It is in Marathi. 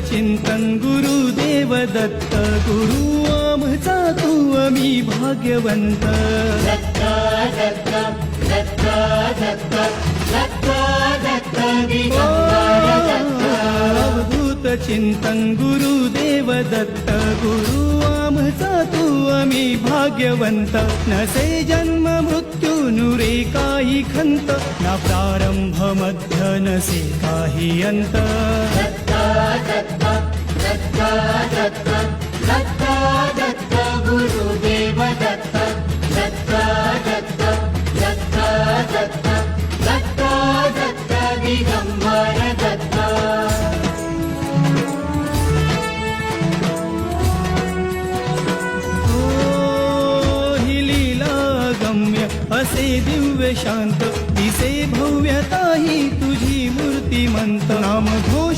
चिंतन गुरुदेव दत्त गुरु आमचा तू आम्ही भाग्यवंत दत्त दत्त दत्त दत्त दत्त दत्त दिगंबर दत्त अवधूत चिंतन गुरुदेव दत्त गुरु आमचा तू आम्ही भाग्यवंत नसे जन्म मृत्यू नुरे काही खंत ना प्रारंभ मध्य नसे काही अंत दत्त दत्त दत्त दत्त दत्त दत्त गुरुदेव दत्त दत्त दत्त दत्त दत्त दत्त दत्त दिगंबर दत्त असे दिव्य शांत दिसे भव्यता ही तुझी मूर्तिमंत नाम घोष